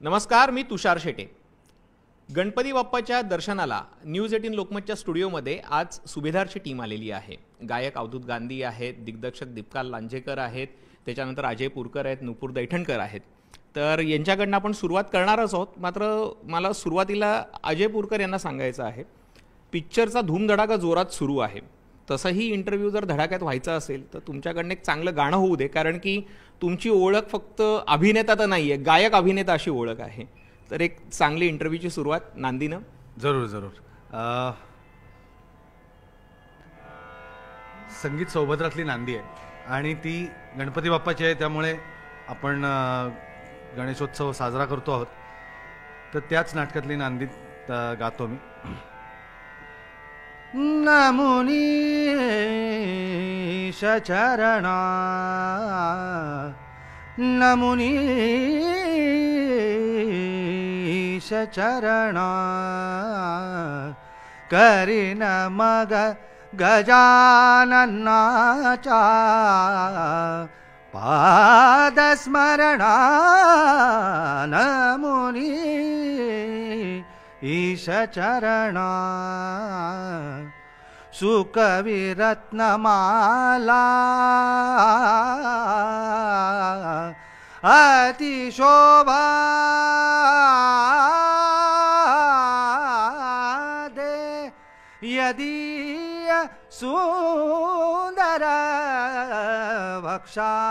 नमस्कार, मी तुषार शेटे. गणपती बाप्पाच्या दर्शनाला न्यूज 18 लोकमतच्या स्टुडिओमध्ये आज सुभेदारची टीम आलेली आहे. गायक अवधूत गांधी आहेत, दिग्दर्शक दीपका लांजेकर आहेत, त्याच्यानंतर अजय पुरकर आहेत, नुपूर दैठणकर आहेत. तर यांच्याकडनं आपण सुरुवात करणारच आहोत. मात्र मला सुरुवातीला अजय पुरकर यांना सांगायचं आहे, पिक्चरचा धूमधडाका जोरात सुरू आहे. तसंही इंटरव्ह्यू जर धडाक्यात व्हायचा असेल तर तुमच्याकडनं एक चांगलं गाणं होऊ दे, कारण की तुमची ओळख फक्त अभिनेता तर नाही आहे, गायक अभिनेता अशी ओळख आहे. तर एक चांगली इंटरव्ह्यूची सुरुवात नांदीनं. जरूर जरूर. संगीत सौभद्रातली नांदी आहे आणि ती गणपती बाप्पाची आहे, त्यामुळे आपण गणेशोत्सव साजरा करतो आहोत. तर त्याच नाटकातली नांदीत गातो मी. नमुनीश चरणा नमुनीश चरणा करीन मग गजाननाचा पादस्मरणा नमुनी ईश चरणा सुकविरत्नमाला अतिशोभा दे यदीय सुंदर वक्षाला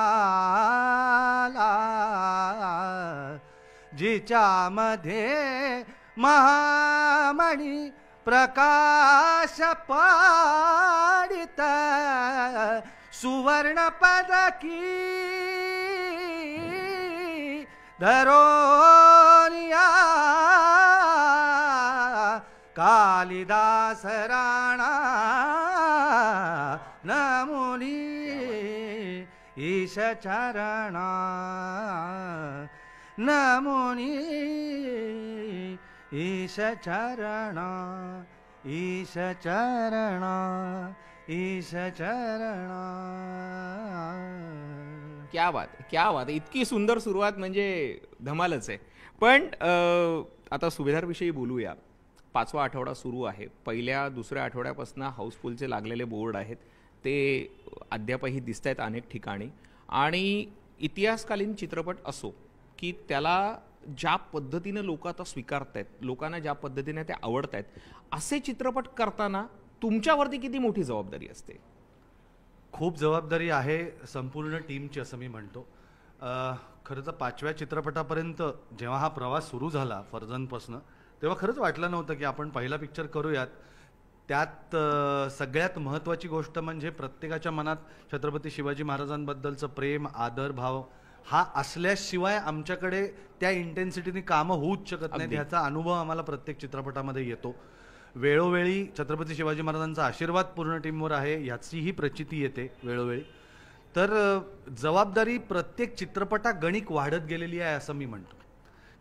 जिच्यामध्ये महामणी प्रकाश पाडित सुवर्ण पदकी धरोनिया कालिदास राणा नमुनी ईश चरणा नमुनी ईश चरणा ईश चरणा ईश चरणा. क्या बात आहे. इतकी सुंदर सुरुवात म्हणजे धमालच आहे. पण आता सुभेदारविषयी बोलूया. 5वा आठवडा सुरू आहे. पहिल्या दुसऱ्या आठवड्यापासून हाऊसफुलचे लागलेले बोर्ड आहेत ते अद्यापही दिसत आहेत अनेक ठिकाणी. आणि इतिहासकालीन चित्रपट असो की त्याला ज्या पद्धतीने लोक आता स्वीकारतायत, लोकांना ज्या पद्धतीने ते आवडत आहेत, असे चित्रपट करताना तुमच्यावरती किती मोठी जबाबदारी असते? खूप जबाबदारी आहे संपूर्ण टीमची असं मी म्हणतो. खरं तर 5व्या चित्रपटापर्यंत जेव्हा हा प्रवास सुरू झाला फर्जनपासून, तेव्हा खरंच वाटलं नव्हतं की आपण पहिला पिक्चर करूयात. त्यात सगळ्यात महत्त्वाची गोष्ट म्हणजे प्रत्येकाच्या मनात छत्रपती शिवाजी महाराजांबद्दलचं प्रेम, आदर, भाव हा असल्याशिवाय आमच्याकडे त्या इंटेन्सिटीने कामं होऊच शकत नाहीत. ह्याचा अनुभव आम्हाला प्रत्येक चित्रपटामध्ये येतो. वेळोवेळी छत्रपती शिवाजी महाराजांचा आशीर्वाद पूर्ण टीमवर आहे ह्याचीही प्रचिती येते वेळोवेळी. तर जबाबदारी प्रत्येक चित्रपटागणिक वाढत गेलेली आहे असं मी म्हणतो.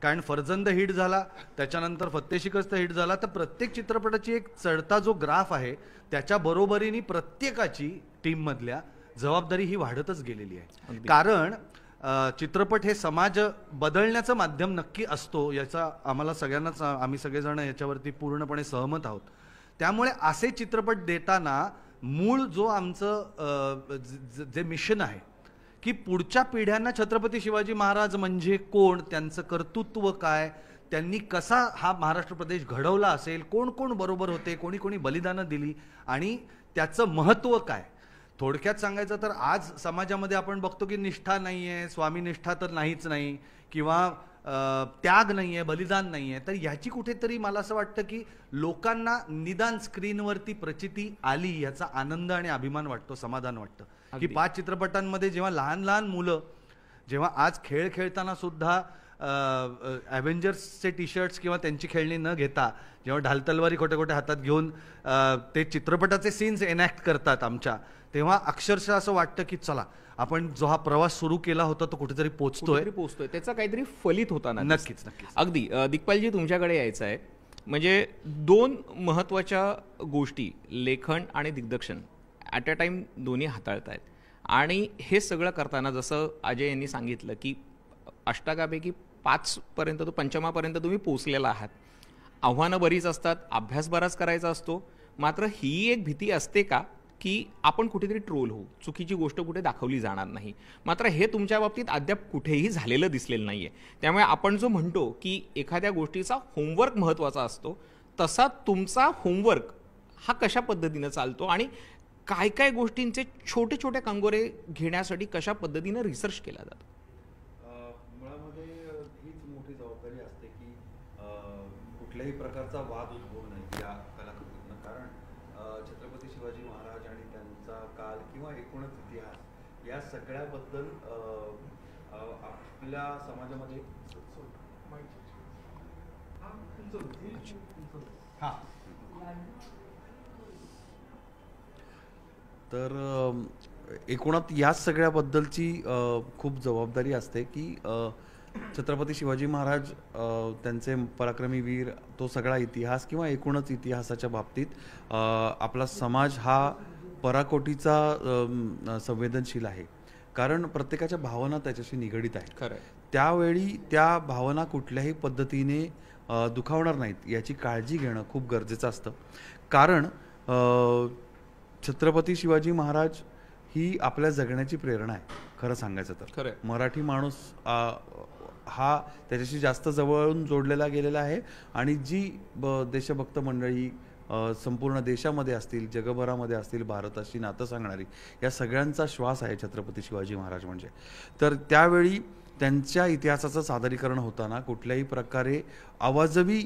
कारण फर्जंद हिट झाला, त्याच्यानंतर फत्तेशिकस्त हिट झाला, तर प्रत्येक चित्रपटाची एक चढता जो ग्राफ आहे त्याच्या बरोबरीने प्रत्येकाची टीममधल्या जबाबदारी ही वाढतच गेलेली आहे. कारण चित्रपट हे समाज बदलण्याचं माध्यम नक्की असतो याचा आम्हाला सगळ्यांनाच, आम्ही सगळेजण याच्यावरती पूर्णपणे सहमत आहोत. त्यामुळे असे चित्रपट देताना मूळ जो आमचं जे मिशन आहे की पुढच्या पिढ्यांना छत्रपती शिवाजी महाराज म्हणजे कोण, त्यांचं कर्तृत्व काय, त्यांनी कसा हा महाराष्ट्र प्रदेश घडवला असेल, कोण कोण बरोबर होते, कोणी कोणी बलिदानं दिली आणि त्याचं महत्त्व काय. थोडक्यात सांगायचं तर आज समाजामध्ये आपण बघतो की निष्ठा नाही आहे, स्वामीनिष्ठा तर नाहीच नाही, किंवा त्याग नाही आहे, बलिदान नाही आहे. तर ह्याची कुठेतरी मला असं वाटतं की लोकांना निदान स्क्रीनवरती प्रचिती आली याचा आनंद आणि अभिमान वाटतो, समाधान वाटतं. की 5 चित्रपटांमध्ये जेव्हा लहान लहान मुलं जेव्हा आज खेळ खेळताना सुद्धा ॲव्हेंजर्सचे टी शर्ट्स किंवा त्यांची खेळणी न घेता जेव्हा ढाल तलवारी खोटे खोटे हातात घेऊन ते चित्रपटाचे सीन्स एनॅक्ट करतात आमच्या, तेव्हा अक्षरशः असं वाटतं की चला आपण जो हा प्रवास सुरू केला होता तो कुठेतरी पोहोचतोय, त्याचा काहीतरी फलित होताना. नक्कीच नक्कीच. अगदी. दिग्पालजी, तुमच्याकडे यायचं आहे. म्हणजे 2 महत्त्वाच्या गोष्टी, लेखन आणि दिग्दर्शन ॲट अ टाइम दोन्ही हाताळत आहेत. आणि हे सगळं करताना जसं अजय यांनी सांगितलं की अष्टकापैकी 5 पर्यंत पंचमापर्यंत तुम्ही पोहोचलेला आहात. आव्हानं बरीच असतात, अभ्यास बराच करायचा असतो, मात्र ही एक भीती असते का की आपण कुठेतरी ट्रोल होऊ, चुकीची गोष्ट कुठे दाखवली जाणार नाही. मात्र हे तुमच्या बाबतीत अद्याप कुठेही झालेलं दिसलेलं नाही आहे. त्यामुळे आपण जो म्हणतो की एखाद्या गोष्टीचा होमवर्क महत्त्वाचा असतो, तसा तुमचा होमवर्क हा कशा पद्धतीनं चालतो आणि काय काय गोष्टींचे छोटे छोटे कंगोरे घेण्यासाठी कशा पद्धतीनं रिसर्च केला जातो? मुळामध्ये हीच मोठी जबाबदारी असते की कुठल्याही प्रकारचा वाद उद्भवू नये या कलाकृतीतनं. कारण छत्रपती शिवाजी महाराज आणि त्यांचा काल किंवा एकूणच इतिहास या सगळ्याबद्दल आपल्या समाजामध्ये हां तर एकूणात याच सगळ्याबद्दलची खूप जबाबदारी असते की छत्रपती शिवाजी महाराज त्यांचे पराक्रमी वीर, तो सगळा इतिहास किंवा एकूणच इतिहासाच्या बाबतीत आपला समाज हा पराकोटीचा संवेदनशील आहे. कारण प्रत्येकाच्या भावना त्याच्याशी निगडीत आहेत. खरं. त्यावेळी त्या भावना कुठल्याही पद्धतीने दुखावणार नाहीत याची काळजी घेणं खूप गरजेचं असतं. कारण छत्रपती शिवाजी महाराज ही आपल्या जगण्याची प्रेरणा आहे खरं सांगायचं तर. खरं. मराठी माणूस हा त्याच्याशी जास्त जवळून जोडलेला गेलेला आहे आणि जी देशभक्त मंडळी संपूर्ण देशामध्ये असतील, जगभरामध्ये असतील, भारताशी नातं सांगणारी या सगळ्यांचा श्वास आहे छत्रपती शिवाजी महाराज म्हणजे. तर त्यावेळी त्यांच्या इतिहासाचं सादरीकरण होताना कुठल्याही प्रकारे आवाजवी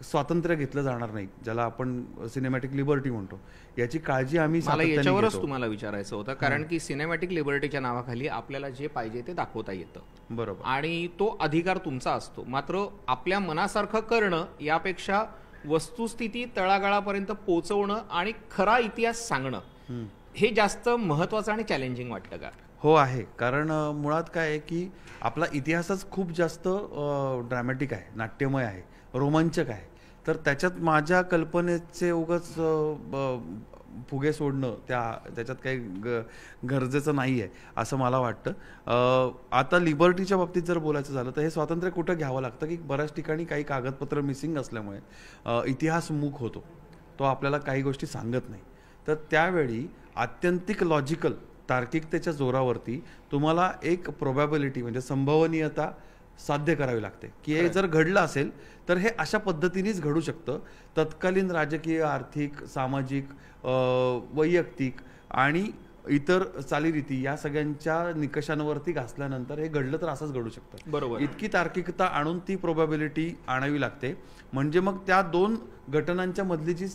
स्वातंत्र्य घेतलं जाणार नाही, ज्याला आपण सिनेमॅटिक लिबर्टी म्हणतो, याची काळजी आम्ही मला याच्यावरच तुम्हाला विचारायचं होतं. कारण की सिनेमॅटिक लिबर्टीच्या नावाखाली आपल्याला जे पाहिजे ते दाखवता येतं, बरोबर, आणि तो अधिकार तुमचा असतो. मात्र आपल्या मनासारखं करणं यापेक्षा वस्तुस्थिती तळागाळापर्यंत पोहोचवणं आणि खरा इतिहास सांगणं हे जास्त महत्वाचं आणि चॅलेंजिंग वाटतं का? हो आहे. कारण मुळात काय आहे की आपला इतिहासच खूप जास्त ड्रॅमॅटिक आहे, नाट्यमय आहे, रोमांचक आहे. तर त्याच्यात माझ्या कल्पनेचे उगाच फुगे सोडणं त्याच्यात काही गरजेचं नाही आहे असं मला वाटतं. आता लिबर्टीच्या बाबतीत जर बोलायचं झालं तर हे स्वातंत्र्य कुठं घ्यावं लागतं की बऱ्याच ठिकाणी काही कागदपत्र मिसिंग असल्यामुळे इतिहास मूक होतो, तो आपल्याला काही गोष्टी सांगत नाही. तर त्यावेळी आत्यंतिक लॉजिकल तार्किकतेच्या जोरावरती तुम्हाला एक प्रोबॅबिलिटी म्हणजे संभवनीयता साध्य करावी लागते की हे जर घडलं असेल तर हे अशा पद्धतीनेच घडू शकतं. तत्कालीन राजकीय, आर्थिक, सामाजिक, वैयक्तिक आणि इतर चालीरीती या सगळ्यांच्या निकषांवरती घासल्यानंतर हे घडलं तर असंच घडू शकतं. बरोबर. इतकी तार्किकता आणून ती प्रोबॅबिलिटी आणावी लागते. म्हणजे मग त्या दोन घटनांच्या मधली जी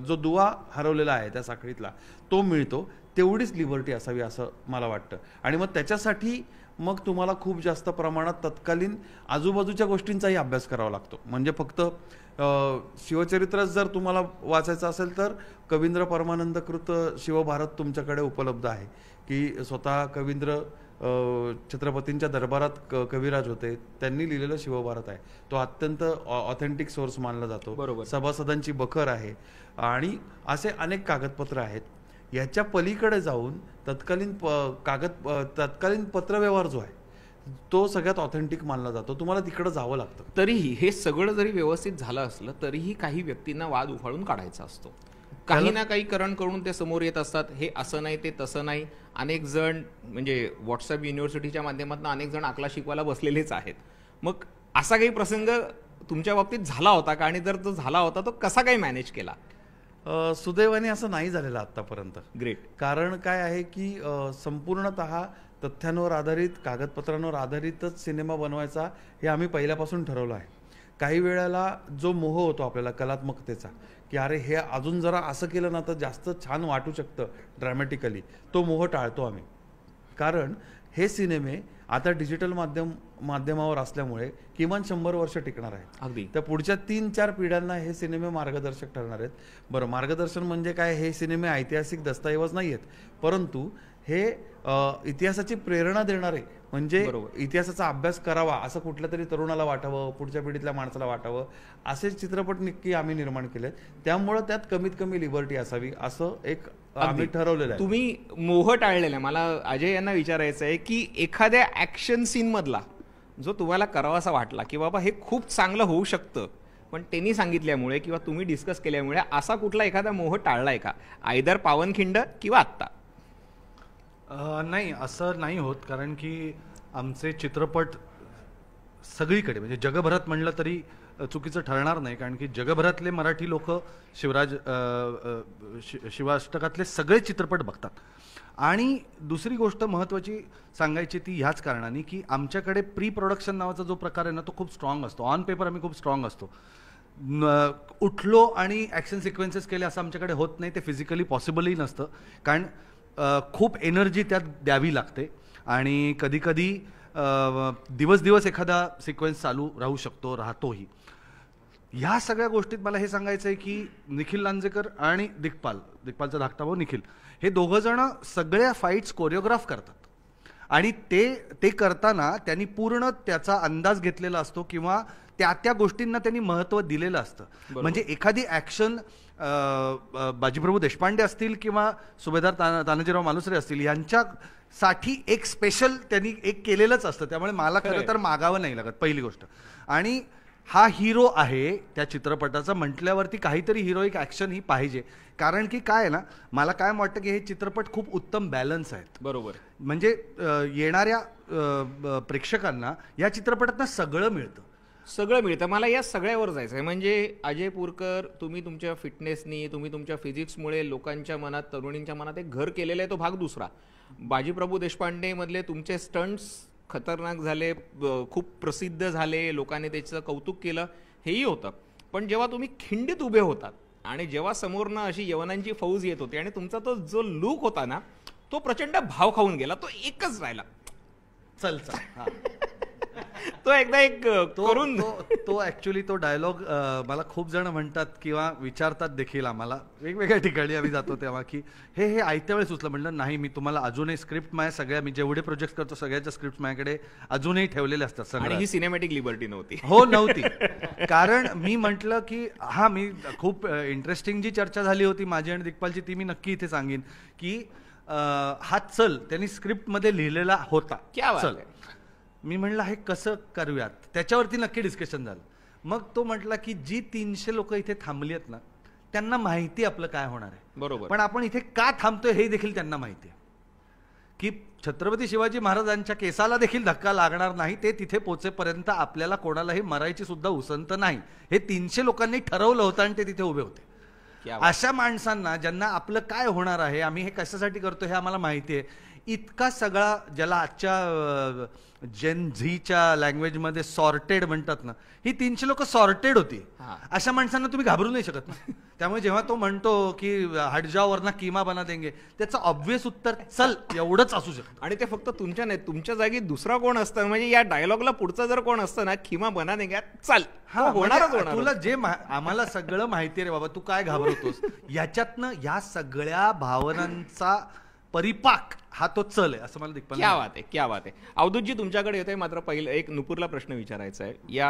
जो दुवा हरवलेला आहे त्या साखळीतला तो मिळतो. तेवढीच लिबर्टी असावी असं मला वाटतं. आणि मग त्याच्यासाठी मग तुम्हाला खूप जास्त प्रमाणात तत्कालीन आजूबाजूच्या गोष्टींचाही अभ्यास करावा लागतो. म्हणजे फक्त शिवचरित्रच जर तुम्हाला वाचायचं असेल तर कवींद्र परमानंदकृत शिवभारत तुमच्याकडे उपलब्ध आहे की स्वतः कवींद्र छत्रपतींच्या दरबारात कविराज होते, त्यांनी लिहिलेलं शिवभारत आहे. तो अत्यंत ऑथेंटिक सोर्स मानला जातो. बरोबर. सभासदांची बखर आहे आणि असे अनेक कागदपत्र आहेत. याच्या पलीकडे जाऊन तत्कालीन पत्रव्यवहार जो आहे तो सगळ्यात ऑथेंटिक मानला जातो. तुम्हाला तिकडे जावं लागतं. तरीही हे सगळं जरी व्यवस्थित झालं असलं तरीही काही व्यक्तींना वाद उफाळून काढायचा असतो. काही ना काही करण करून ते समोर येत असतात. हे असं नाही, ते तसं नाही. अनेक जण म्हणजे व्हॉट्सअप युनिव्हर्सिटीच्या माध्यमातून अनेक जण आकला शिकवायला बसलेलेच आहेत. मग असा काही प्रसंग तुमच्या बाबतीत झाला होता का? आणि जर तो झाला होता तो कसा काही मॅनेज केला? सुदैवाने असं नाही झालेलं आतापर्यंत. ग्रेट. कारण काय आहे की संपूर्णतः तथ्यांवर आधारित, कागदपत्रांवर आधारितच सिनेमा बनवायचा हे आम्ही पहिल्यापासून ठरवलं आहे. काही वेळेला जो मोह होतो आपल्याला कलात्मकतेचा की अरे हे अजून जरा असं केलं ना तर जास्त छान वाटू शकतं ड्रॅमॅटिकली, तो मोह टाळतो आम्ही. कारण हे सिनेमे आता डिजिटल माध्यमावर असल्यामुळे किमान 100 वर्ष टिकणार आहेत. अगदी. तर पुढच्या 3-4 पिढ्यांना हे सिनेमे मार्गदर्शक ठरणार आहेत. बरं, मार्गदर्शन म्हणजे काय? हे सिनेमे ऐतिहासिक दस्तऐवज नाही आहेत, परंतु हे इतिहासाची प्रेरणा देणारे, म्हणजे इतिहासाचा अभ्यास करावा असं कुठल्या तरी तरुणाला वाटावं, पुढच्या पिढीतल्या माणसाला वाटावं, असे चित्रपट नक्की आम्ही निर्माण केलेत. त्यामुळं त्यात कमीत कमी लिबर्टी असावी असं एक आम्ही ठरवलेलं आहे. तुम्ही मोह टाळलेला आहे. मला अजय यांना विचारायचं आहे की एखाद्या ॲक्शन सीन मधला जो तुम्हाला करावासा वाटला की बाबा हे खूप चांगलं होऊ शकतं, पण त्यांनी सांगितल्यामुळे किंवा तुम्ही डिस्कस केल्यामुळे असा कुठला एखादा मोह टाळलाय का, आयदर पावनखिंड किंवा आत्ता? नाही, असं नाही होत, कारण की आमचे चित्रपट सगळीकडे म्हणजे जगभरात म्हणलं तरी चुकीचं ठरणार नाही, कारण की जगभरातले मराठी लोक शिवाष्टकातले सगळे चित्रपट बघतात. आणि दुसरी गोष्ट महत्त्वाची सांगायची ती ह्याच कारणाने की आमच्याकडे प्री प्रोडक्शन नावाचा जो प्रकार आहे ना, तो खूप स्ट्रॉंग असतो. ऑन पेपर आम्ही खूप स्ट्रॉंग असतो. उठलो आणि ॲक्शन सिक्वेन्सेस केले असं आमच्याकडे होत नाही. ते फिजिकली पॉसिबलही नसतं, कारण खूप एनर्जी त्यात द्यावी लागते आणि कधीकधी दिवस दिवस एखादा सिक्वेन्स चालू राहू शकतो, राहतोही. ह्या सगळ्या गोष्टीत मला हे सांगायचं आहे की निखिल लांजेकर आणि दिग्पालचा धाकटा भाऊ निखिल, हे दोघं जण सगळ्या फाईट्स कोरिओग्राफ करतात आणि ते करताना त्यांनी पूर्ण त्याचा अंदाज घेतलेला असतो किंवा त्या गोष्टींना त्यांनी महत्त्व दिलेलं असतं. म्हणजे एखादी ॲक्शन बाजीप्रभू देशपांडे असतील किंवा सुभेदार तानाजीराव मालुसरे असतील यांच्यासाठी एक स्पेशल त्यांनी एक केलेलंच असतं. त्यामुळे मला खरं तर मागावं नाही लागत, पहिली गोष्ट. आणि हा हिरो आहे त्या चित्रपटाचा म्हटल्यावरती काहीतरी हिरोईक ॲक्शन ही पाहिजे, कारण की काय आहे ना, मला काय वाटतं की हे चित्रपट खूप उत्तम बॅलन्स आहेत. बरोबर. म्हणजे येणाऱ्या प्रेक्षकांना या चित्रपटातनं सगळं मिळतं. मला या सगळ्यावर जायचं आहे. म्हणजे अजय पुरकर, तुम्ही तुमच्या फिटनेसनी, तुम्ही तुमच्या फिजिक्समुळे लोकांच्या मनात, तरुणींच्या मनात एक घर केलेलं आहे, तो भाग दुसरा. बाजीप्रभू देशपांडे मधले तुमचे स्टंट्स खतरनाक झाले, खूप प्रसिद्ध झाले, लोकांनी त्याचं कौतुक केलं, हेही होतं. पण जेव्हा तुम्ही खिंडीत उभे होतात आणि जेव्हा समोरनं अशी यवनांची फौज येत होती आणि तुमचा तो जो लूक होता ना, तो प्रचंड भाव खाऊन गेला. तो एकच राहिला, चल. तो एकदा एक करून तो ऍक्च्युली तो डायलॉग मला खूप जण म्हणतात किंवा विचारतात देखील आम्हाला, वेगवेगळ्या ठिकाणी आम्ही जातो तेव्हा, की हे आयत्या वेळेस सुचलं. म्हणलं नाही, मी तुम्हाला अजूनही स्क्रिप्ट माझ्या सगळ्या, मी जेवढे प्रोजेक्ट करतो सगळ्याच्या स्क्रिप्ट माझ्याकडे अजूनही ठेवलेले असतात सगळ्या. ही सिनेमॅटिक लिबर्टी नव्हती. हो, नव्हती. कारण मी म्हटलं की मी खूप इंटरेस्टिंग जी चर्चा झाली होती माझी आणि दिग्पालची, ती मी नक्की इथे सांगेन की हा चल त्यांनी स्क्रिप्टमध्ये लिहिलेला होता. चल, मी म्हणलं हे कसं करूयात, त्याच्यावरती नक्की डिस्कशन झालं. मग तो म्हटला की जी 300 लोक इथे थांबली आहेत ना, त्यांना माहिती आपलं काय होणार आहे. बरोबर. पण आपण इथे का थांबतोय हे देखील त्यांना माहिती आहे की छत्रपती शिवाजी महाराजांच्या केसाला देखील धक्का लागणार नाही, ते तिथे पोचेपर्यंत आपल्याला कोणालाही मरायची सुद्धा उसंत नाही, हे 300 लोकांनी ठरवलं होतं आणि ते तिथे उभे होते. अशा माणसांना, ज्यांना आपलं काय होणार आहे, आम्ही हे कशासाठी करतो हे आम्हाला माहिती आहे, इतका सगळा, ज्याला आजच्या जेन झीच्या लँग्वेजमध्ये सॉर्टेड म्हणतात ना, ही 300 लोक सॉर्टेड होती. अशा माणसांना तुम्ही घाबरू नाही शकत ना. त्यामुळे जेव्हा तो म्हणतो की हट जाओ वरना कीमा बना देंगे, त्याचं ऑब्व्हियस उत्तर चल एवढंच असू शकतं. आणि ते फक्त तुमच्या नाही, तुमच्या जागी दुसरा कोण असतं, म्हणजे या डायलॉगला पुढचा जर कोण असतं ना, कीमा बना देंगे, चल होणारच होणार. तुला जे आम्हाला सगळं माहिती रे बाबा, तू काय घाबरतोस, याच्यातनं या सगळ्या भावनांचा परिपाक हा तो चल आहे, असं मला दिग्पाल. क्या बात आहे. अवधूतजी तुमच्याकडे येतोय. मात्र पहिलं एक नुपूरला प्रश्न विचारायचा आहे. या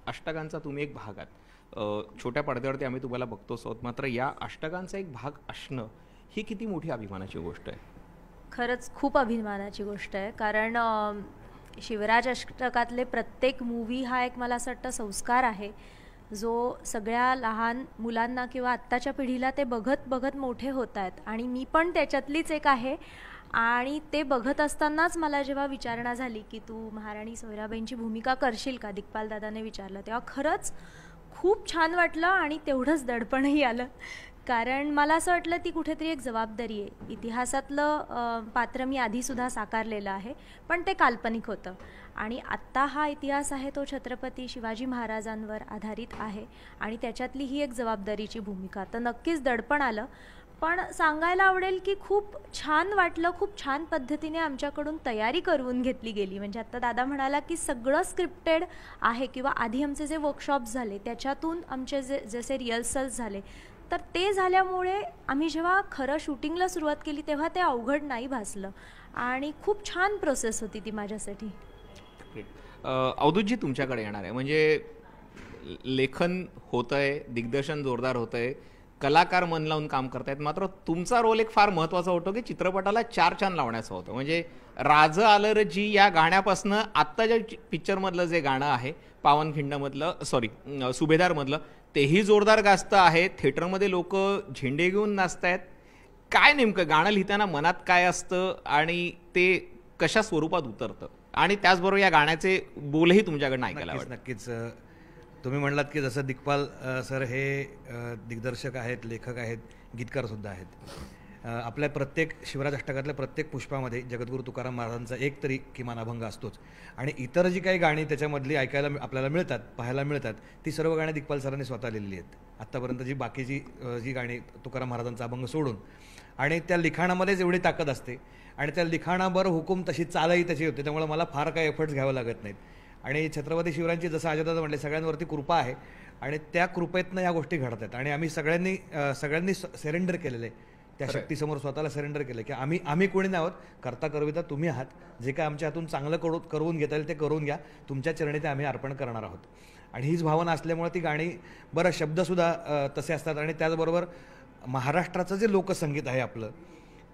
अष्टकांचा तुम्ही एक भाग आहात, छोट्या पडद्यावरती आम्ही तुम्हाला बघतोच आहोत, मात्र या अष्टकांचा एक भाग असणं ही किती मोठी अभिमानाची गोष्ट आहे? खरंच खूप अभिमानाची गोष्ट आहे, कारण शिवराज अष्टकातले प्रत्येक मूवी हा एक, मला असं वाटतं, संस्कार आहे, जो सगळ्या लहान मुलांना किंवा आत्ताच्या पिढीला ते बघत बघत मोठे होत आहेत. आणि मी पण त्याच्यातलीच एक आहे. आणि ते बघत असतानाच मला जेव्हा विचारणा झाली की तू महाराणी सोयराबाईंची भूमिका करशील का, दिग्पाल दादाने विचारलं, तेव्हा खरंच खूप छान वाटलं आणि तेवढंच दडपणही आलं, कारण मला असं वाटलं ती कुठेतरी एक जबाबदारी आहे. इतिहासातलं पात्र मी आधीसुद्धा साकारलेलं आहे, पण ते काल्पनिक होतं, आणि आत्ता हा इतिहास आहे तो छत्रपती शिवाजी महाराजांवर आधारित आहे, आणि त्याच्यातली ही एक जबाबदारीची भूमिका. तर नक्कीच दडपण आलं, पण सांगायला आवडेल की खूप छान वाटलं, खूप छान पद्धतीने आमच्याकडून तयारी करून घेतली गेली. म्हणजे आत्ता दादा म्हणाला की सगळं स्क्रिप्टेड आहे, किंवा आधी आमचे जे वर्कशॉप्स झाले त्याच्यातून आमचे जसे रिहर्सल्स झाले, तर ते झाल्यामुळे आम्ही जेव्हा खरं शूटिंगला सुरुवात केली तेव्हा ते अवघड नाही भासलं, आणि खूप छान प्रोसेस होती ती माझ्यासाठी. अवधूतजी तुमच्याकडे येणार आहे. म्हणजे लेखन होतंय, दिग्दर्शन जोरदार होतंय, कलाकार मन लावून काम करतायत, मात्र तुमचा रोल एक फार महत्त्वाचा होतो की चित्रपटाला 4 चांद लावण्याचा होतं. म्हणजे राज आलं र जी या गाण्यापासनं आत्ताच्या पिक्चरमधलं जे गाणं आहे पावनखिंडमधलं, सुभेदारमधलं, तेही जोरदार गाजतं आहे. थिएटरमध्ये लोक झेंडे घेऊन नाचतायत. काय नेमकं गाणं लिहिताना मनात काय असतं आणि ते कशा स्वरूपात उतरतं, आणि त्याचबरोबर या गाण्याचे बोलही तुमच्याकडनं ऐकायला आवडतात. नक्कीच तुम्ही म्हणलात की जसं दिग्पाल सर हे दिग्दर्शक आहेत, लेखक आहेत, गीतकारसुद्धा आहेत. आपल्या प्रत्येक शिवराज अष्टकातल्या प्रत्येक पुष्पामध्ये जगद्गुरू तुकाराम महाराजांचा एक तरी किमान अभंग असतोच. आणि इतर जी काही गाणी त्याच्यामधली ऐकायला आपल्याला मिळतात, पाहायला मिळतात, ती सर्व गाणी दिग्पाल सरांनी स्वतः लिहिलेली आहेत. आत्तापर्यंत जी बाकीची जी गाणी तुकाराम महाराजांचा अभंग सोडून, आणि त्या लिखाणामध्येच एवढी ताकद असते आणि त्या लिखाणावर हुकूम तशी चालही त्याची होते. त्यामुळे मला फार काही एफर्ट्स घ्यावं लागत नाहीत. आणि छत्रपती शिवरायांची जसं अजयदादा म्हटले सगळ्यांवरती कृपा आहे आणि त्या कृपेतनं ह्या गोष्टी घडत आहेत. आणि आम्ही सगळ्यांनी सरेंडर केलेलं आहे त्या शक्तीसमोर, स्वतःला सरेंडर केलं की आम्ही कोणी नाही आहोत, करता करविता तुम्ही आहात. जे काय आमच्या हातून चांगलं करून घेता येईल ते करून घ्या, तुमच्या चरणी ते आम्ही अर्पण करणार आहोत. आणि हीच भावना असल्यामुळे ती गाणी बरं शब्दसुद्धा तसे असतात. आणि त्याचबरोबर महाराष्ट्राचं जे लोकसंगीत आहे आपलं,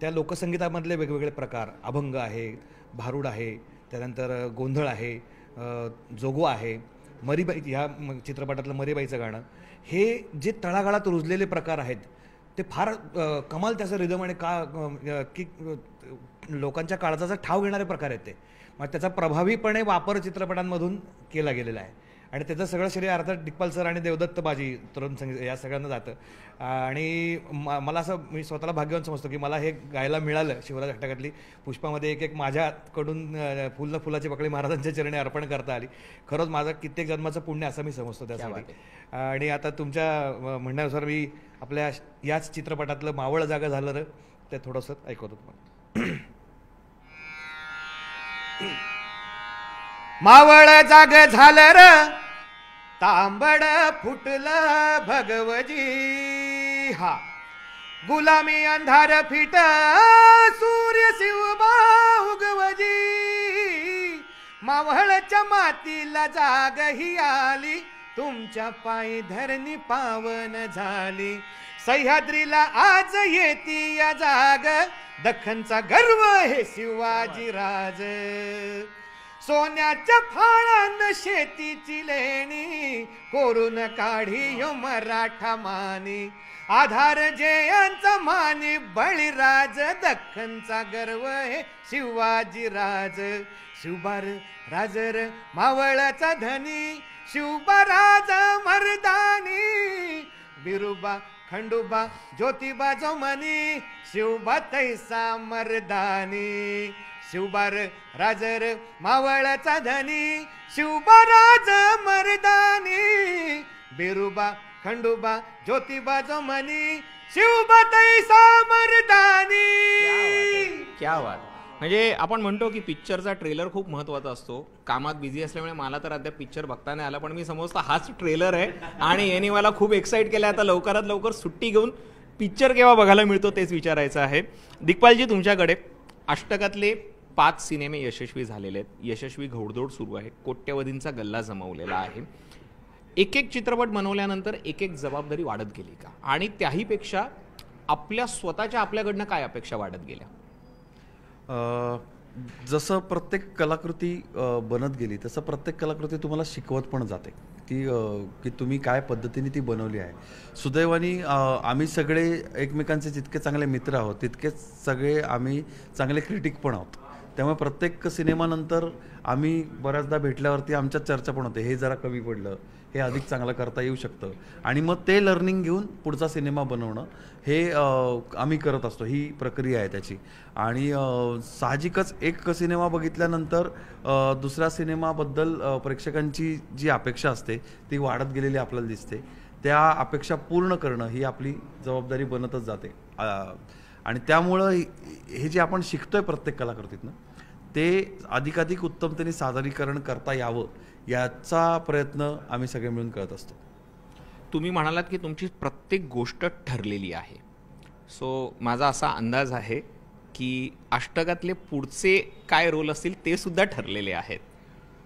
त्या लोकसंगीतामधले वेगवेगळे प्रकार, अभंग आहे, भारुड आहे, त्यानंतर गोंधळ आहे, जोगो आहे, मरीबाई, ह्या चित्रपटातलं मरीबाईचं गाणं, हे जे तळागाळात रुजलेले प्रकार आहेत ते फार कमाल त्याचं रिदम आणि की लोकांच्या काळजाचा ठाव घेणारे प्रकार आहेत ते. मग त्याचा प्रभावीपणे वापर चित्रपटांमधून केला गेलेला आहे. आणि त्याचं सगळं श्रेय अर्थात दिग्पाल सर आणि देवदत्त बाजी, तरुण संगीत, या सगळ्यांना जातं. आणि मला असं, मी स्वतःला भाग्यवान समजतो की मला हे गायला मिळालं. शिवराज अष्टकातली पुष्पामध्ये एक माझ्याकडून फुलाची पकडी महाराजांच्या चरणी अर्पण करता आली. खरंच माझं कित्येक जन्माचं पुण्य असं मी समजतो त्यासाठी. आणि आता तुमच्या म्हणण्यानुसार मी आपल्या याच चित्रपटातलं मावळ जागा झालं र ते थोडंसं ऐकवतो तुम्हाला. मावळ जाग झालं र, तांबड फुटलं भगवजी, हा गुलामी अंधार फिट, सूर्य शिवबा उगवजी, मावळच्या मातीला जाग ही आली, तुमच्या पायी धरणी पावन झाली, सह्याद्रीला आज येती या जाग, दख्खनचा गर्व हे शिवाजी राज, सोन्याच्या फाळान शेतीची लेणी, कोरून काढी यो मराठा मानी, आधार जयांचा मानी बळीराज, दख्खनचा गर्व हे शिवाजी राज, शिवबार राजर मावळचा धनी, शिवबाराज मर्दानी, बिरुबा खंडोबा ज्योतिबा जो मनी, शिवबा तैसा मर्दानी, शिवबार राजर मावळचा धनी, शिवबाराज मर्दानी, बिरुबा खंडोबा ज्योतिबा जो मनी, शिवबा तैसा मर्दानी. क्या बात. म्हणजे आपण म्हणतो की पिक्चरचा ट्रेलर खूप महत्त्वाचा असतो. कामात बिझी असल्यामुळे मला तर अद्याप पिक्चर बघता नाही आला, पण मी समजतो हाच ट्रेलर आहे आणि याने मला खूप एक्साइट केलं. आता लवकरात लवकर सुट्टी घेऊन पिक्चर केव्हा बघायला मिळतो तेच विचारायचं आहे. दिग्पालजी, तुमच्याकडे अष्टकातले 5 सिनेमे यशस्वी झालेले आहेत, यशस्वी घोडदौड सुरू आहे, कोट्यवधींचा गल्ला जमवलेला आहे. एक एक चित्रपट बनवल्यानंतर एक एक जबाबदारी वाढत गेली का, आणि त्याहीपेक्षा आपल्या स्वतःच्या आपल्याकडनं काय अपेक्षा वाढत गेल्या? जसं प्रत्येक कलाकृती बनत गेली तसं प्रत्येक कलाकृती तुम्हाला शिकवत पण जाते की तुम्ही काय पद्धतीने ती बनवली आहे. सुदैवाने आम्ही सगळे एकमेकांचे जितके चांगले मित्र आहोत तितकेच सगळे आम्ही चांगले क्रिटिक पण आहोत. त्यामुळे प्रत्येक सिनेमानंतर आम्ही बऱ्याचदा भेटल्यावरती आमच्यात चर्चा पण होते, हे जरा कमी पडलं, हे अधिक चांगलं करता येऊ शकतं, आणि मग ते लर्निंग घेऊन पुढचा सिनेमा बनवणं हे आम्ही करत असतो. ही प्रक्रिया आहे त्याची. आणि साहजिकच एक सिनेमा बघितल्यानंतर दुसऱ्या सिनेमाबद्दल प्रेक्षकांची जी अपेक्षा असते ती वाढत गेलेली आपल्याला दिसते. त्या अपेक्षा पूर्ण करणं ही आपली जबाबदारी बनतच जाते. आणि त्यामुळं हे जे आपण शिकतोय प्रत्येक कलाकृतीतनं ते अधिकाधिक उत्तमतेने सादरीकरण करता यावं याचा प्रयत्न आम्ही सगळे मिळून करत असतो. तुम्ही म्हणालात की तुमची प्रत्येक गोष्ट ठरलेली आहे. सो माझा असा अंदाज आहे की अष्टकातले पुढचे काय रोल असतील ते सुद्धा ठरलेले आहेत.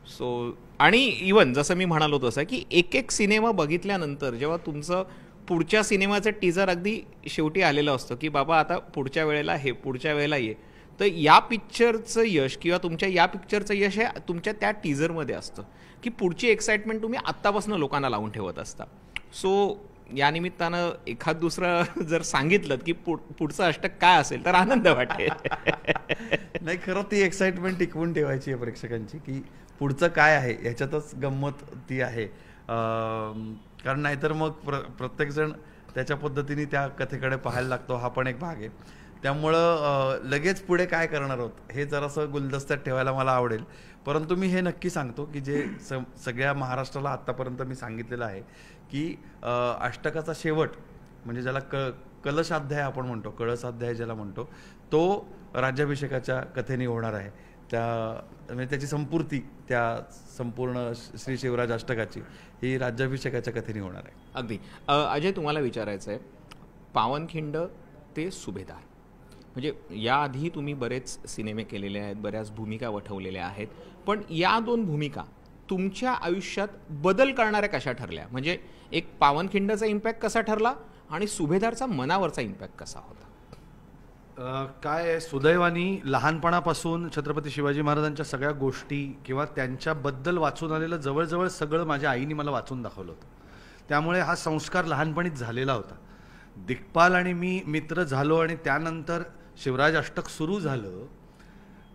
सो आणि इवन जसं मी म्हणालो तसं की एक एक सिनेमा बघितल्यानंतर जेव्हा तुमचं पुढच्या सिनेमाचं टीजर अगदी शेवटी आलेलं असतं की बाबा आता पुढच्या वेळेला हे, पुढच्या वेळेला ये. तर या पिक्चरचं यश किंवा तुमच्या या पिक्चरचं यश हे तुमच्या त्या टीजरमध्ये असतं की पुढची एक्साइटमेंट तुम्ही आत्तापासून लोकांना लावून ठेवत असता. सो या निमित्तानं एखाद दुसरं जर सांगितलं की पुढचं अष्टक काय असेल तर आनंद वाटेल. नाही, खरं ती एक्साइटमेंट टिकवून ठेवायची आहे प्रेक्षकांची की पुढचं काय आहे ह्याच्यातच गंमत ती आहे. कारण नाहीतर मग प्रत्येकजण त्याच्या पद्धतीने त्या कथेकडे पाहायला लागतो, हा पण एक भाग आहे. त्यामुळं लगेच पुढे काय करणार आहोत हे जरासं गुलदस्त्यात ठेवायला मला आवडेल. परंतु मी हे नक्की सांगतो की जे सगळ्या महाराष्ट्राला आत्तापर्यंत मी सांगितलेलं आहे की अष्टकाचा शेवट म्हणजे ज्याला कलशाध्याय आपण म्हणतो, कळसाध्याय ज्याला म्हणतो, तो राज्याभिषेकाच्या कथेने होणार आहे. म्हणजे त्याची संपूर्ती त्या संपूर्ण श्री शिवराज अष्टकाची ही राज्याभिषेकाच्या कथेने होणार आहे. अगदी. अजय, तुम्हाला विचारायचं आहे, पावनखिंड ते सुभेदार, म्हणजे याआधी तुम्ही बरेच सिनेमे केलेले आहेत, बऱ्याच भूमिका वठवलेल्या आहेत, पण या 2 भूमिका तुमच्या आयुष्यात बदल करणाऱ्या कशा ठरल्या? म्हणजे एक पावनखिंडचा इम्पॅक्ट कसा ठरला आणि सुभेदारचा मनावरचा इम्पॅक्ट कसा होता? काय आहे, सुदैवानी लहानपणापासून छत्रपती शिवाजी महाराजांच्या सगळ्या गोष्टी किंवा त्यांच्याबद्दल वाचून आलेलं जवळजवळ सगळं माझ्या आईने मला वाचून दाखवलं होतं. त्यामुळे हा संस्कार लहानपणीच झालेला होता. दिग्पाल आणि मी मित्र झालो आणि त्यानंतर शिवराज अष्टक सुरू झालं,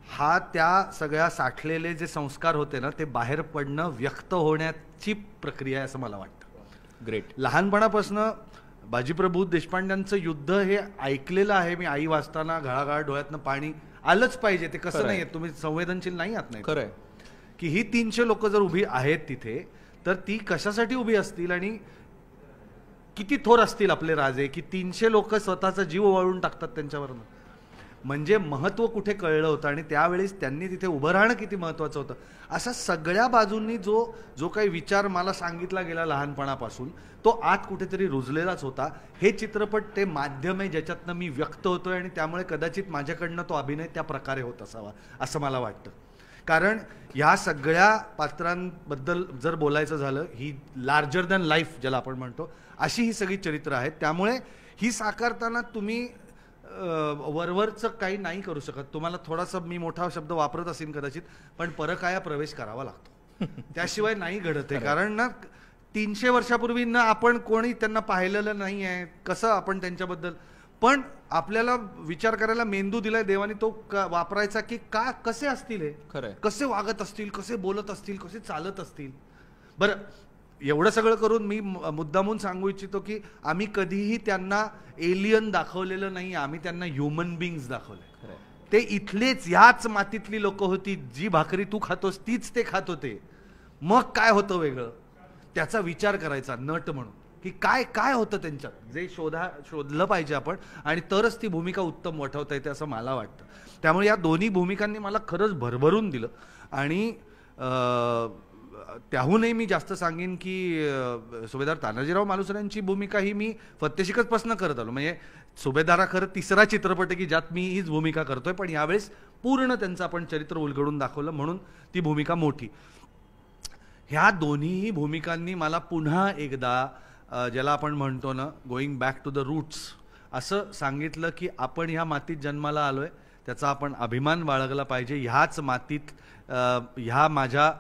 हा त्या सगळ्या साठलेले जे संस्कार होते ना ते बाहेर पडणं, व्यक्त होण्याची प्रक्रिया आहे असं मला वाटतं. ग्रेट. लहानपणापासून बाजीप्रभू देशपांड्यांचं युद्ध हे ऐकलेलं आहे मी. आई वाचताना घळाघळा डोळ्यातनं पाणी आलंच पाहिजे, ते कसं नाही, तुम्ही संवेदनशील नाही आहात नाही खरंय की ही 300 लोक जर उभी आहेत तिथे तर ती कशासाठी उभी असतील आणि किती थोर असतील आपले राजे की 300 लोक स्वतःचा जीव ओवाळून टाकतात त्यांच्यावरनं. म्हणजे महत्त्व कुठे कळलं होतं आणि त्यावेळेस त्यांनी तिथे उभं राहणं किती महत्त्वाचं होतं. असा सगळ्या बाजूंनी जो काही विचार मला सांगितला गेला लहानपणापासून तो आत कुठेतरी रुजलेलाच होता. हे चित्रपट ते माध्यम आहे ज्याच्यातनं मी व्यक्त होतोय आणि त्यामुळे कदाचित माझ्याकडनं तो अभिनय त्या प्रकारे होत असावा असं मला वाटतं. कारण ह्या सगळ्या पात्रांबद्दल जर बोलायचं झालं, ही लार्जर दॅन लाईफ ज्याला आपण म्हणतो अशी ही सगळी चरित्र आहेत. त्यामुळे ही साकारताना तुम्ही वरवरचं काही नाही करू शकत. तुम्हाला थोडासा, मी मोठा शब्द वापरत असेल कदाचित, पण परकाया प्रवेश करावा लागतो, त्याशिवाय नाही घडत आहे. कारण ना 300 वर्षापूर्वी ना आपण कोणी त्यांना पाहिलेलं नाही आहे, कसं आपण त्यांच्याबद्दल, पण आपल्याला विचार करायला मेंदू दिलाय देवाने तो वापरायचा की का कसे असतील हे, खरंय, कसे वागत असतील, कसे बोलत असतील, कसे चालत असतील. बरं, एवढं सगळं करून मी मुद्दामून सांगू इच्छितो की आम्ही कधीही त्यांना एलियन दाखवलेलं नाही, आम्ही त्यांना ह्युमन बिंग्स दाखवले. ते इथलेच ह्याच मातीतली लोक होती, जी भाकरी तू खातोस तीच ते खात होते. मग काय होतं वेगळं त्याचा विचार करायचा नट म्हणून की काय काय होतं त्यांच्यात, जे शोधलं पाहिजे आपण, आणि तरच ती भूमिका उत्तम वठवता येते असं मला वाटतं. त्यामुळे या दोन्ही भूमिकांनी मला खरंच भरभरून दिलं. आणि त्याहूनही मी जास्त सांगेन की सुभेदार तानाजीराव मालुसरेंची भूमिका ही मी फत्तेशिकतपासून करत आलो. म्हणजे सुभेदारा खरं 3रा चित्रपट आहे की ज्यात मी हीच भूमिका करतोय, पण यावेळेस पूर्ण त्यांचं आपण चरित्र उलगडून दाखवलं म्हणून ती भूमिका मोठी. ह्या दोन्हीही भूमिकांनी मला पुन्हा एकदा ज्याला आपण म्हणतो ना going back to the roots असं सांगितलं की आपण ह्या मातीत जन्माला आलोय, त्याचा आपण अभिमान बाळगला पाहिजे. ह्याच मातीत ह्या माझ्या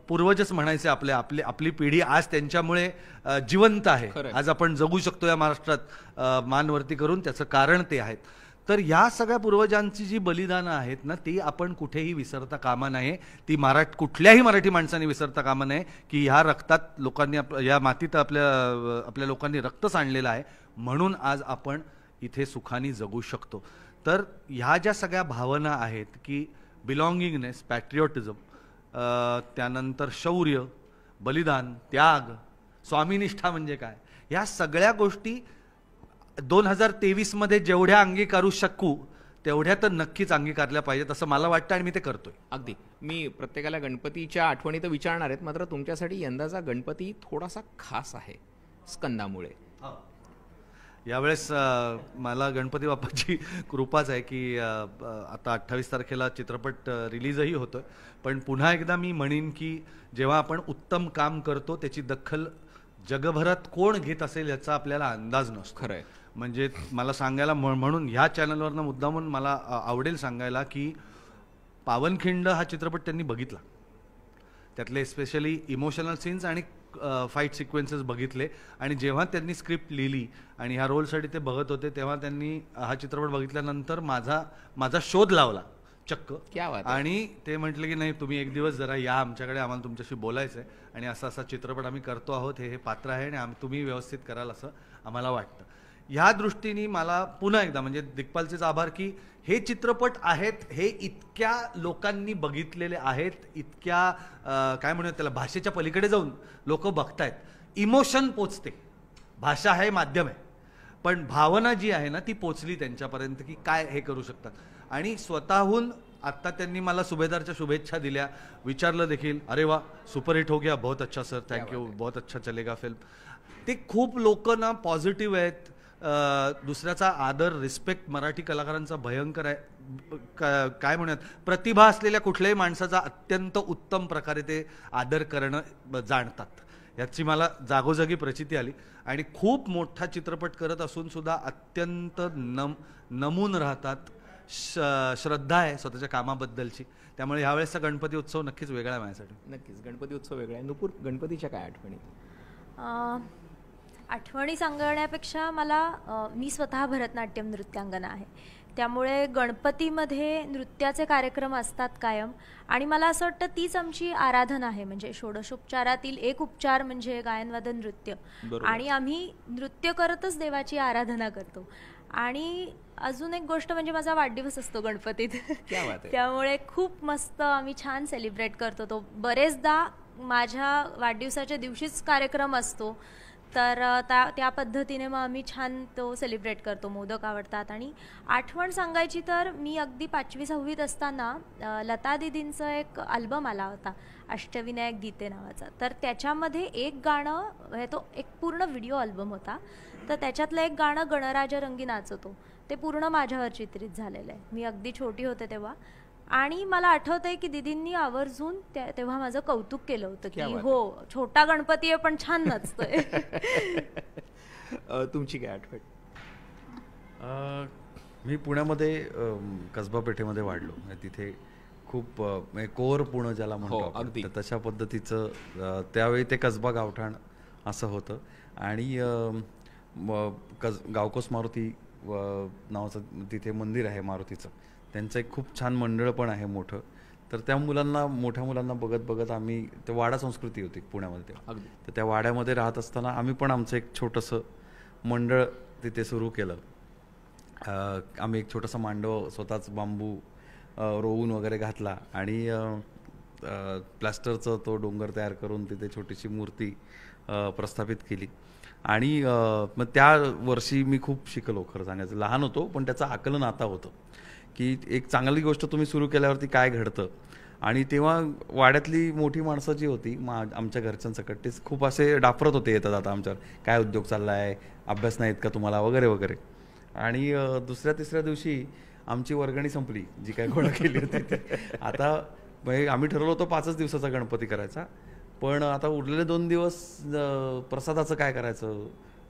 पूर्वजच म्हणायचे आपली पिढी आज त्यांच्यामुळे जिवंत आहे. आज आपण जगू शकतो या महाराष्ट्रात मानवरती करून, त्याचं कारण ते आहेत. तर या सगळ्या पूर्वजांची जी बलिदानं आहेत ना ती आपण कुठेही विसरता कामा नये. ती कुठल्याही मराठी माणसाने विसरता कामा नये की ह्या रक्तात लोकांनी या मातीत आपल्या लोकांनी रक्त सांडलेलं आहे, म्हणून आज आपण इथे सुखाने जगू शकतो. तर ह्या ज्या सगळ्या भावना आहेत की बिलॉंगिंगनेस, पॅट्रिऑटिझम, त्यानंतर शौर्य, बलिदान, त्याग, स्वामीनिष्ठा म्हणजे काय, ह्या सगळ्या गोष्टी 2023 मध्ये जेवढ्या अंगीकारू शकू तेवढ्या तर नक्कीच अंगीकारल्या पाहिजेत असं मला वाटतं आणि मी ते करतोय. अगदी. मी प्रत्येकाला गणपतीच्या आठवणी तर विचारणार आहेत, मात्र तुमच्यासाठी यंदाचा गणपती थोडासा खास आहे स्कंदामुळे. यावेळेस मला गणपती बाप्पाची कृपाच आहे की आता 28 तारखेला चित्रपट रिलीजही होतोय. पण पुन्हा एकदा मी म्हणेन की जेव्हा आपण उत्तम काम करतो त्याची दखल जगभरात कोण घेत असेल याचा आपल्याला अंदाज नसतो. खरंय. म्हणजे मला सांगायला म्हणून ह्या चॅनलवरनं मुद्दामून मला आवडेल सांगायला की पावनखिंड हा चित्रपट त्यांनी बघितला, त्यातले स्पेशली इमोशनल सीन्स आणि फाईट सिक्वेन्सेस बघितले, आणि जेव्हा त्यांनी स्क्रिप्ट लिहिली आणि ह्या रोलसाठी ते बघत होते तेव्हा त्यांनी हा चित्रपट बघितल्यानंतर माझा शोध लावला चक्क. क्या बात आहे. आणि ते म्हटले की नाही तुम्ही एक दिवस जरा या आमच्याकडे, आम्हाला तुमच्याशी बोलायचं आहे आणि असा असा चित्रपट आम्ही करतो आहोत, हे पात्र आहे आणि तुम्ही व्यवस्थित कराल असं आम्हाला वाटतं. ह्या दृष्टीने मला पुन्हा एकदा म्हणजे दिग्पालचेच आभार की हे चित्रपट आहेत, हे इतक्या लोकांनी बघितलेले आहेत, इतक्या काय म्हणूयात त्याला, भाषेच्या पलीकडे जाऊन लोक बघतायत. इमोशन पोचते, भाषा आहे माध्यम आहे, पण भावना जी आहे ना ती पोचली त्यांच्यापर्यंत की काय हे करू शकतात. आणि स्वतःहून आत्ता त्यांनी मला सुभेदारच्या शुभेच्छा दिल्या, विचारलं देखील, अरे वा सुपरहिट हो गया, बहुत अच्छा सर, थँक्यू, बहुत अच्छा चलेगा फिल्म. ते खूप लोक ना पॉझिटिव्ह आहेत. दुसऱ्याचा आदर, रिस्पेक्ट मराठी कलाकारांचा भयंकर आहे. काय म्हणूयात, प्रतिभा असलेल्या कुठल्याही माणसाचा अत्यंत उत्तम प्रकारे ते आदर करणं जाणतात, याची मला जागोजागी प्रचिती आली. आणि खूप मोठा चित्रपट करत असून सुद्धा अत्यंत नमून राहतात. श्रद्धा आहे स्वतःच्या कामाबद्दलची. त्यामुळे ह्यावेळेसचा गणपती उत्सव नक्कीच वेगळा आहे माझ्यासाठी. नक्कीच गणपती उत्सव वेगळा आहे. नुपूर, गणपतीच्या काय आठवणी? आठवणी सांगण्यापेक्षा मला मी स्वतः भरतनाट्यम नृत्यांगना आहे, त्यामुळे गणपतीमध्ये नृत्याचे कार्यक्रम असतात कायम. आणि मला असं वाटतं तीच आमची आराधना आहे. म्हणजे षोडशोपचारातील एक उपचार म्हणजे गायनवादन नृत्य, आणि आम्ही नृत्य करतच देवाची आराधना करतो. आणि अजून एक गोष्ट म्हणजे माझा वाढदिवस असतो गणपतीत, त्यामुळे खूप मस्त आम्ही छान सेलिब्रेट करतो तो. बरेचदा माझ्या वाढदिवसाच्या दिवशीच कार्यक्रम असतो, तर त्या पद्धतीने मग आम्ही छान तो सेलिब्रेट करतो. मोदक आवडतात. आणि आठवण सांगायची तर मी अगदी 5वी-6वीत असताना लता दीदींचं एक अल्बम आला होता, अष्टविनायक गीते नावाचा. तर त्याच्यामध्ये एक गाणं, तो एक पूर्ण व्हिडिओ अल्बम होता, तर त्याच्यातलं एक गाणं गणराजा रंगी नाचतो, ते पूर्ण माझ्यावर चित्रित झालेलं आहे. मी अगदी छोटी होते तेव्हा. आणि मला आठवतंय की दीदींनी आवर्जून तेव्हा माझं कौतुक केलं होतं की हो छोटा गणपती आहे पण छान नाचतोय. तुमची काय आठवण? मी पुण्यामध्ये कसबा पेठेमध्ये वाढलो. तिथे खूप कोर पुणं ज्याला म्हणतो आपण, तशा पद्धतीचं त्यावेळी ते कसबा गावठाण असं होतं. आणि गावकोस मारुती नावाचं तिथे मंदिर आहे मारुतीचं, त्यांचं एक खूप छान मंडळ पण आहे मोठं. तर त्या मोठ्या मुलांना बघत बघत आम्ही, ते वाडा संस्कृती होती पुण्यामध्ये तेव्हा, तर त्या वाड्यामध्ये राहत असताना आम्ही पण आमचं एक छोटंसं मंडळ तिथे सुरू केलं. आम्ही एक छोटंसं मांडव स्वतःच बांबू रोवून वगैरे घातला आणि प्लॅस्टरचं तो डोंगर तयार करून तिथे छोटीशी मूर्ती प्रस्थापित केली. आणि मग त्या वर्षी मी खूप शिकलो, खरं सांगायचं. लहान होतो पण त्याचं आकलन आता होतं की एक चांगली गोष्ट तुम्ही सुरू केल्यावरती काय घडतं. आणि तेव्हा वाड्यातली मोठी माणसं जी होती आमच्या घरच्यांसकट, ते खूप असे डाफरत होते येतात आता आमच्यावर, काय उद्योग चालला आहे, अभ्यास नाहीत का तुम्हाला वगैरे वगैरे. आणि दुसऱ्या-तिसऱ्या दिवशी आमची वर्गणी संपली जी काय गोळा केली होती. आता आम्ही ठरवलं होतं 5च दिवसाचा गणपती करायचा, पण आता उरलेले 2 दिवस प्रसादाचं काय करायचं,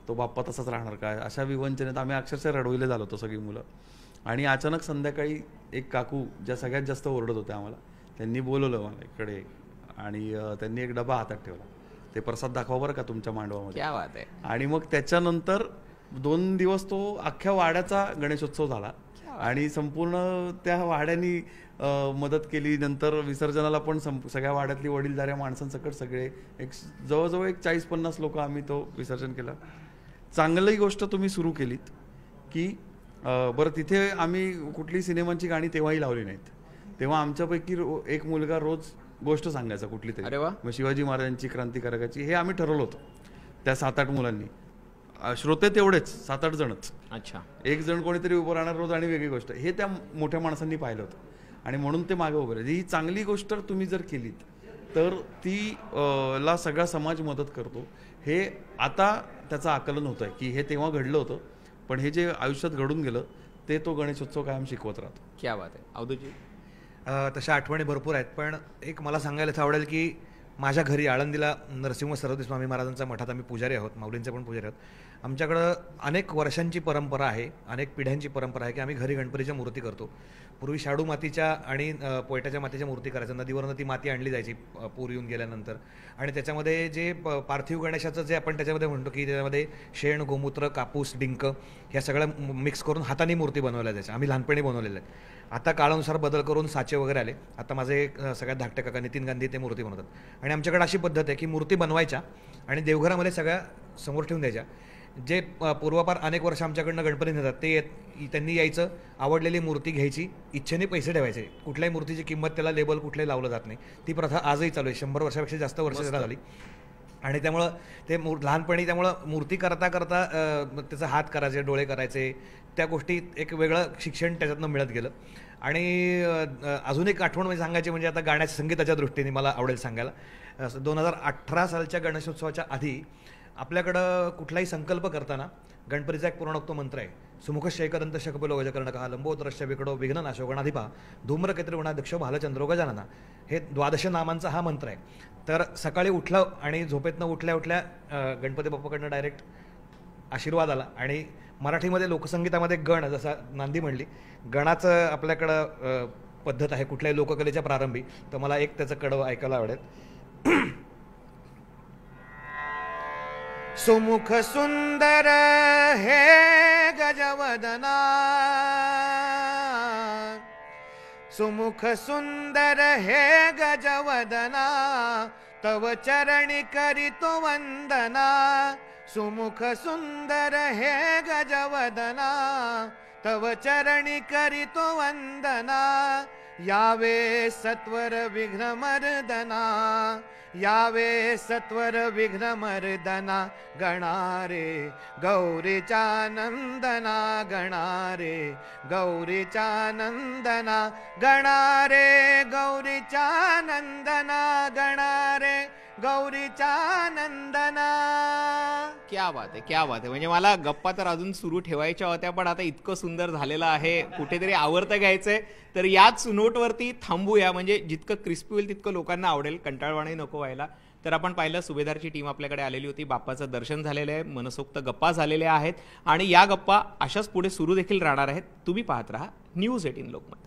तो बाप्पा तसाच राहणार काय, अशा विवंचनेत आम्ही अक्षरशः रडविले झालो होतो सगळी मुलं. आणि अचानक संध्याकाळी एक काकू ज्या सगळ्यात जास्त ओरडत होत्या आम्हाला, त्यांनी बोलवलं मला इकडे आणि त्यांनी एक डबा हातात ठेवला, ते प्रसाद दाखवा बरं का तुमच्या मांडवामध्ये. क्या बात आहे. आणि मग त्याच्यानंतर 2 दिवस तो अख्ख्या वाड्याचा गणेशोत्सव झाला आणि संपूर्ण त्या वाड्यानी मदत केली. नंतर विसर्जनाला पण सगळ्या वाड्यातली वडीलधाऱ्या माणसांसकट सगळे जवळजवळ एक 40-50 लोक आम्ही तो विसर्जन केलं. चांगली गोष्ट तुम्ही सुरू केलीत की बरं, तिथे आम्ही कुठली सिनेमांची गाणी तेव्हाही लावली नाहीत. तेव्हा आमच्यापैकी एक मुलगा रोज गोष्ट सांगायचा कुठली तरी. मग शिवाजी महाराजांची, क्रांतिकारकाची, हे आम्ही ठरवलं होतं त्या 7-8 मुलांनी. श्रोते तेवढेच 7-8 जणच. अच्छा. एक जण कोणीतरी उभं राहणार रोज आणि वेगळी गोष्ट, हे त्या मोठ्या माणसांनी पाहिलं होतं आणि म्हणून ते मागे उभं राहिले. ही चांगली गोष्ट तुम्ही जर केलीत तर ती ला सगळा समाज मदत करतो. हे आता त्याचं आकलन होतं आहे की हे तेव्हा घडलं होतं, पण हे जे आयुष्यात घडून गेलं ते तो गणेशोत्सव कायम शिकवत राहतो. क्या बात आहे. अवधूतजी? तशा आठवणी भरपूर आहेत, पण एक मला सांगायलाच आवडेल की माझ्या घरी आळंदीला नरसिंह सरस्वती स्वामी महाराजांच्या मठात आम्ही पुजारी आहोत, माऊलींचे पण पुजारी आहोत. आमच्याकडं अनेक वर्षांची परंपरा आहे, अनेक पिढ्यांची परंपरा आहे की आम्ही घरी गणपतीच्या मूर्ती करतो. पूर्वी शाडू मातीच्या आणि पोयटाच्या मातीच्या मूर्ती करायच्या. नदीवरनं ती माती आणली जायची पूर येऊन गेल्यानंतर, आणि त्याच्यामध्ये जे पार्थिव गणेशाचं जे आपण त्याच्यामध्ये म्हणतो की त्याच्यामध्ये शेण, गोमूत्र, कापूस, डिंक ह्या सगळ्या मिक्स करून हाताने मूर्ती बनवल्या जायच्या. आम्ही लहानपणी बनवलेल्या आहेत. आता काळानुसार बदल करून साचे वगैरे आले. आता माझे सगळ्यात धाकटे काका नितीन गांधी ते मूर्ती बनवतात. आणि आमच्याकडे अशी पद्धत आहे की मूर्ती बनवायच्या आणि देवघरामध्ये सगळ्या समोर ठेवून द्यायच्या. जे पूर्वापार अनेक वर्ष आमच्याकडनं गणपती नेतात ते त्यांनी यायचं, आवडलेली मूर्ती घ्यायची, इच्छेने पैसे ठेवायचे. कुठल्याही मूर्तीची किंमत, त्याला लेबल कुठलंही लावलं जात नाही. ती प्रथा आजही चालू आहे. 100 वर्षापेक्षा जास्त वर्ष झाली. आणि त्यामुळं ते लहानपणी त्यामुळं मूर्ती करता करता त्याचा हात करायचे, डोळे करायचे, त्या गोष्टी एक वेगळं शिक्षण त्याच्यातनं मिळत गेलं. आणि अजून एक आठवण म्हणजे सांगायची म्हणजे आता गाण्याच्या संगीताच्या दृष्टीने मला आवडेल सांगायला. 2018 सालच्या गणेशोत्सवाच्या आधी आपल्याकडं कुठलाही संकल्प करताना गणपतीचा एक पूर्णोक्त मंत्र आहे. सुमुखशैकदंत शकपिलो गजकर्णकः लंबोदरश्च विकटो विघ्ननाशो गणाधिपा धूम्रकेतुर्गुणाध्यक्षो भालचंद्रो गजानना, हे 12 नामांचा हा मंत्र आहे. तर सकाळी उठलं आणि झोपेतनं उठल्या उठल्या गणपती बाप्पाकडनं डायरेक्ट आशीर्वाद आला. आणि मराठीमध्ये लोकसंगीतामध्ये गण, जसा नांदी म्हणली, गणाचं आपल्याकडं पद्धत आहे कुठल्याही लोककलेच्या प्रारंभी. तर मला एक त्याचं कडवं ऐकायला आवडेल. सुमुख सुंदर हे गजवदना, सुमुख सुंदर हे गजवदना, तव चरणी करितो वंदना. सुमुख सुंदर हे गजवदना, तव चरणी करितो वंदना. यावे सत्वर विघ्नमर्दना, यावे सत्वर विघ्नमर्दना. गणारे गौरीचा नंदना, गणारे गौरीचा नंदना, गणारे गौरीचा नंदना, गणारे गौरीचा नंदना. क्या बात आहे, क्या बात आहे. म्हणजे मला गप्पा तर अजून सुरू ठेवायच्या होत्या, पण आता इतकं सुंदर झालेलं आहे, कुठेतरी आवडतं घ्यायचंय. तर याच नोटवरती थांबूया, म्हणजे जितकं क्रिस्पी होईल तितकं लोकांना आवडेल, कंटाळवाणी नको व्हायला. तर आपण पाहिलं सुभेदारची टीम आपल्याकडे आलेली होती, बाप्पाचं दर्शन झालेलं आहे, मनसोक्त गप्पा झालेल्या आहेत आणि या गप्पा अशाच पुढे सुरू देखील राहणार आहेत. तुम्ही पाहत राहा न्यूज 18 लोकमत.